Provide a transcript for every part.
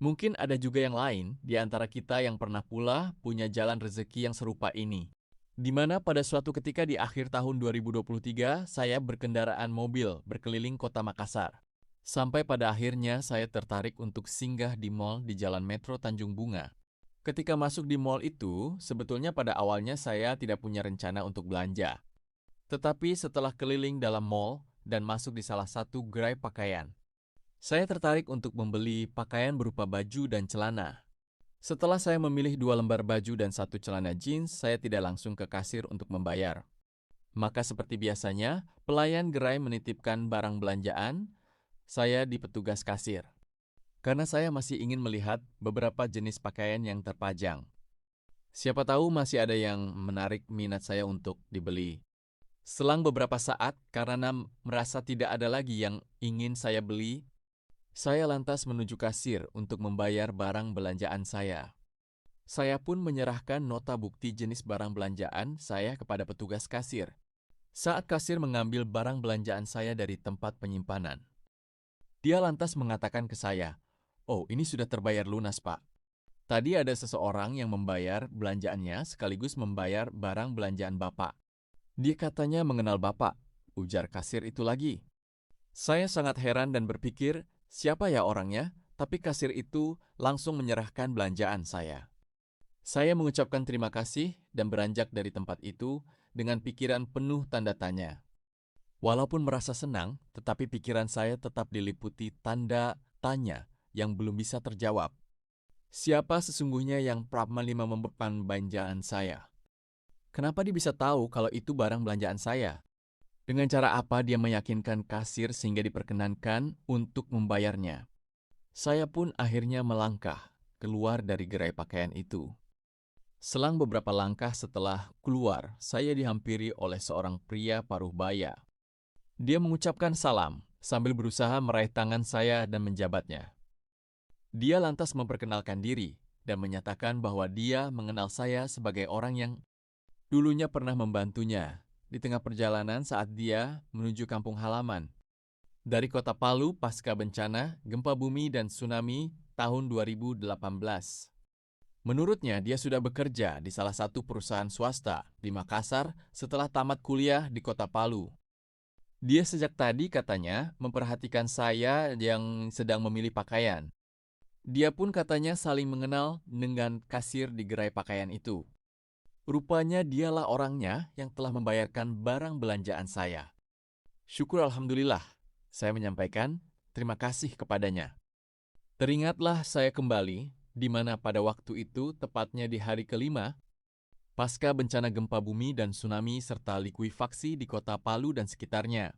Mungkin ada juga yang lain di antara kita yang pernah pula punya jalan rezeki yang serupa ini. Di mana pada suatu ketika di akhir tahun 2023, saya berkendaraan mobil berkeliling kota Makassar. Sampai pada akhirnya saya tertarik untuk singgah di mal di Jalan Metro Tanjung Bunga. Ketika masuk di mal itu, sebetulnya pada awalnya saya tidak punya rencana untuk belanja. Tetapi setelah keliling dalam mal dan masuk di salah satu gerai pakaian, saya tertarik untuk membeli pakaian berupa baju dan celana. Setelah saya memilih 2 lembar baju dan 1 celana jeans, saya tidak langsung ke kasir untuk membayar. Maka seperti biasanya, pelayan gerai menitipkan barang belanjaan saya di petugas kasir. Karena saya masih ingin melihat beberapa jenis pakaian yang terpajang. Siapa tahu masih ada yang menarik minat saya untuk dibeli. Selang beberapa saat, karena merasa tidak ada lagi yang ingin saya beli, saya lantas menuju kasir untuk membayar barang belanjaan saya. Saya pun menyerahkan nota bukti jenis barang belanjaan saya kepada petugas kasir. Saat kasir mengambil barang belanjaan saya dari tempat penyimpanan, dia lantas mengatakan ke saya, "Oh, ini sudah terbayar lunas, Pak. Tadi ada seseorang yang membayar belanjaannya sekaligus membayar barang belanjaan Bapak. Dia katanya mengenal Bapak," ujar kasir itu lagi. Saya sangat heran dan berpikir, siapa ya orangnya? Tapi kasir itu langsung menyerahkan belanjaan saya. Saya mengucapkan terima kasih dan beranjak dari tempat itu dengan pikiran penuh tanda tanya. Walaupun merasa senang, tetapi pikiran saya tetap diliputi tanda tanya yang belum bisa terjawab. Siapa sesungguhnya yang Prabma membeban belanjaan saya? Kenapa dia bisa tahu kalau itu barang belanjaan saya? Dengan cara apa dia meyakinkan kasir sehingga diperkenankan untuk membayarnya? Saya pun akhirnya melangkah keluar dari gerai pakaian itu. Selang beberapa langkah setelah keluar, saya dihampiri oleh seorang pria paruh baya. Dia mengucapkan salam sambil berusaha meraih tangan saya dan menjabatnya. Dia lantas memperkenalkan diri dan menyatakan bahwa dia mengenal saya sebagai orang yang dulunya pernah membantunya di tengah perjalanan saat dia menuju kampung halaman dari kota Palu pasca bencana gempa bumi dan tsunami tahun 2018. Menurutnya, dia sudah bekerja di salah satu perusahaan swasta di Makassar setelah tamat kuliah di kota Palu. Dia sejak tadi katanya memperhatikan saya yang sedang memilih pakaian. Dia pun katanya saling mengenal dengan kasir di gerai pakaian itu. Rupanya dialah orangnya yang telah membayarkan barang belanjaan saya. Syukur Alhamdulillah, saya menyampaikan terima kasih kepadanya. Teringatlah saya kembali, di mana pada waktu itu, tepatnya di hari kelima, pasca bencana gempa bumi dan tsunami serta likuifaksi di kota Palu dan sekitarnya.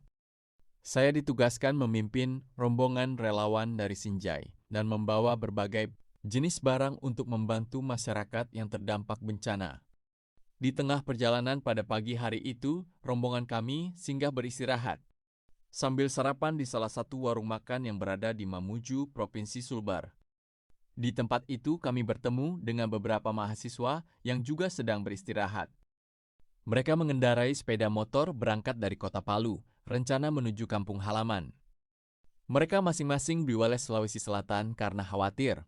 Saya ditugaskan memimpin rombongan relawan dari Sinjai dan membawa berbagai jenis barang untuk membantu masyarakat yang terdampak bencana. Di tengah perjalanan pada pagi hari itu, rombongan kami singgah beristirahat sambil sarapan di salah satu warung makan yang berada di Mamuju, Provinsi Sulbar. Di tempat itu kami bertemu dengan beberapa mahasiswa yang juga sedang beristirahat. Mereka mengendarai sepeda motor berangkat dari kota Palu, rencana menuju kampung halaman. Mereka masing-masing beriwales Sulawesi Selatan karena khawatir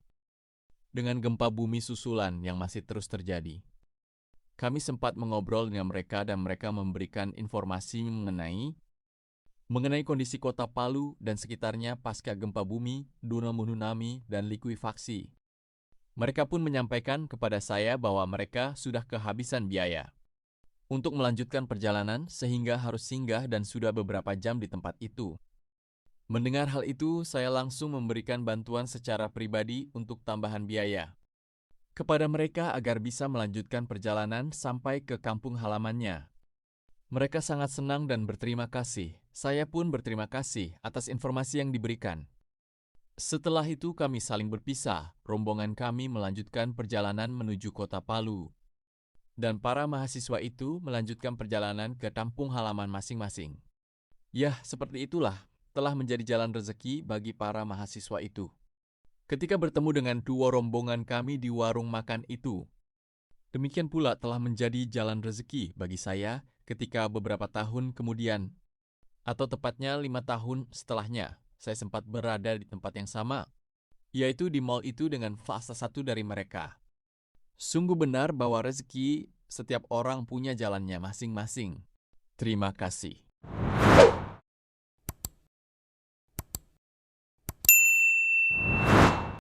dengan gempa bumi susulan yang masih terus terjadi. Kami sempat mengobrol dengan mereka dan mereka memberikan informasi mengenai kondisi kota Palu dan sekitarnya pasca gempa bumi, tsunami, dan likuifaksi. Mereka pun menyampaikan kepada saya bahwa mereka sudah kehabisan biaya untuk melanjutkan perjalanan sehingga harus singgah dan sudah beberapa jam di tempat itu. Mendengar hal itu, saya langsung memberikan bantuan secara pribadi untuk tambahan biaya kepada mereka agar bisa melanjutkan perjalanan sampai ke kampung halamannya. Mereka sangat senang dan berterima kasih. Saya pun berterima kasih atas informasi yang diberikan. Setelah itu kami saling berpisah. Rombongan kami melanjutkan perjalanan menuju kota Palu. Dan para mahasiswa itu melanjutkan perjalanan ke kampung halaman masing-masing. Yah, seperti itulah telah menjadi jalan rezeki bagi para mahasiswa itu. Ketika bertemu dengan dua rombongan kami di warung makan itu, demikian pula telah menjadi jalan rezeki bagi saya ketika beberapa tahun kemudian, atau tepatnya 5 tahun setelahnya, saya sempat berada di tempat yang sama yaitu di mall itu dengan fase satu dari mereka. Sungguh benar bahwa rezeki setiap orang punya jalannya masing-masing. Terima kasih.